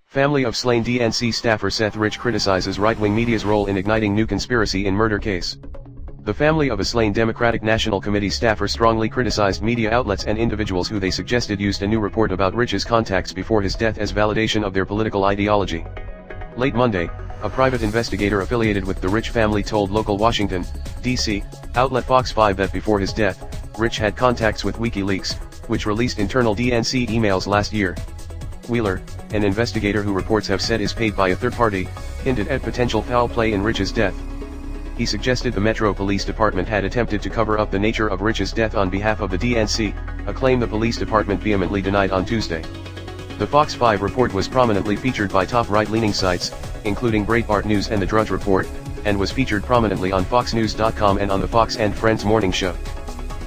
Family of slain DNC staffer Seth Rich criticizes right-wing media's role in igniting new conspiracy in murder case. The family of a slain Democratic National Committee staffer strongly criticized media outlets and individuals who they suggested used a new report about Rich's contacts before his death as validation of their political ideology. Late Monday, a private investigator affiliated with the Rich family told local Washington, D.C., outlet Fox 5 that before his death, Rich had contacts with WikiLeaks, which released internal DNC emails last year. Wheeler, an investigator who reports have said is paid by a third party, hinted at potential foul play in Rich's death. He suggested the Metro Police Department had attempted to cover up the nature of Rich's death on behalf of the DNC, a claim the police department vehemently denied on Tuesday. The Fox 5 report was prominently featured by top right-leaning sites, including Breitbart News and the Drudge Report, and was featured prominently on FoxNews.com and on the Fox and Friends morning show.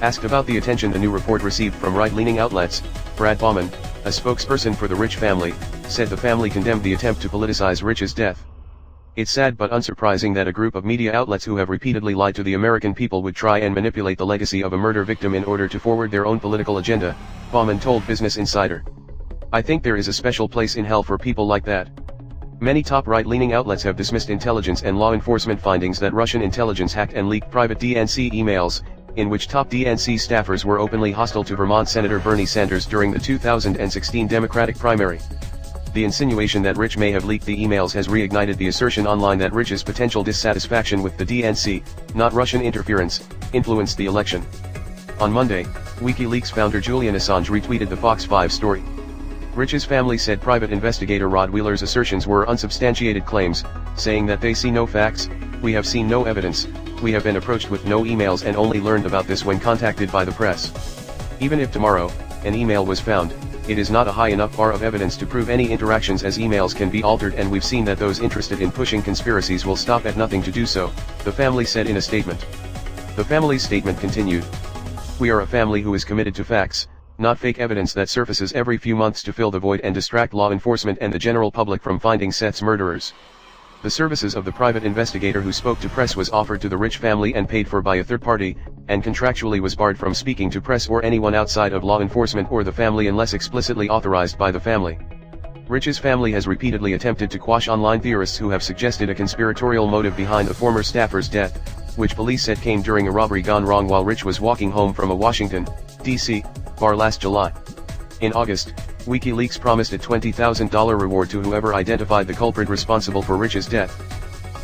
Asked about the attention the new report received from right-leaning outlets, Brad Bauman, a spokesperson for the Rich family, said the family condemned the attempt to politicize Rich's death. It's sad but unsurprising that a group of media outlets who have repeatedly lied to the American people would try and manipulate the legacy of a murder victim in order to forward their own political agenda, Bauman told Business Insider. I think there is a special place in hell for people like that. Many top right-leaning outlets have dismissed intelligence and law enforcement findings that Russian intelligence hacked and leaked private DNC emails, in which top DNC staffers were openly hostile to Vermont Senator Bernie Sanders during the 2016 Democratic primary. The insinuation that Rich may have leaked the emails has reignited the assertion online that Rich's potential dissatisfaction with the DNC, not Russian interference, influenced the election. On Monday, WikiLeaks founder Julian Assange retweeted the Fox 5 story. Rich's family said private investigator Rod Wheeler's assertions were unsubstantiated claims, saying that they see no facts, we have seen no evidence, we have been approached with no emails and only learned about this when contacted by the press. Even if tomorrow, an email was found, it is not a high enough bar of evidence to prove any interactions as emails can be altered and we've seen that those interested in pushing conspiracies will stop at nothing to do so, the family said in a statement. The family's statement continued. We are a family who is committed to facts, not fake evidence that surfaces every few months to fill the void and distract law enforcement and the general public from finding Seth's murderers. The services of the private investigator who spoke to press was offered to the Rich family and paid for by a third party, and contractually was barred from speaking to press or anyone outside of law enforcement or the family unless explicitly authorized by the family. Rich's family has repeatedly attempted to quash online theorists who have suggested a conspiratorial motive behind the former staffer's death, which police said came during a robbery gone wrong while Rich was walking home from a Washington, D.C., bar last July. In August, WikiLeaks promised a $20,000 reward to whoever identified the culprit responsible for Rich's death.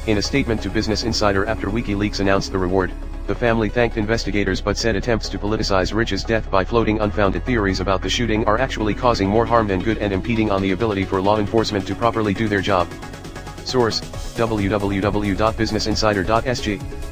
In a statement to Business Insider after WikiLeaks announced the reward, the family thanked investigators but said attempts to politicize Rich's death by floating unfounded theories about the shooting are actually causing more harm than good and impeding on the ability for law enforcement to properly do their job. Source: www.businessinsider.sg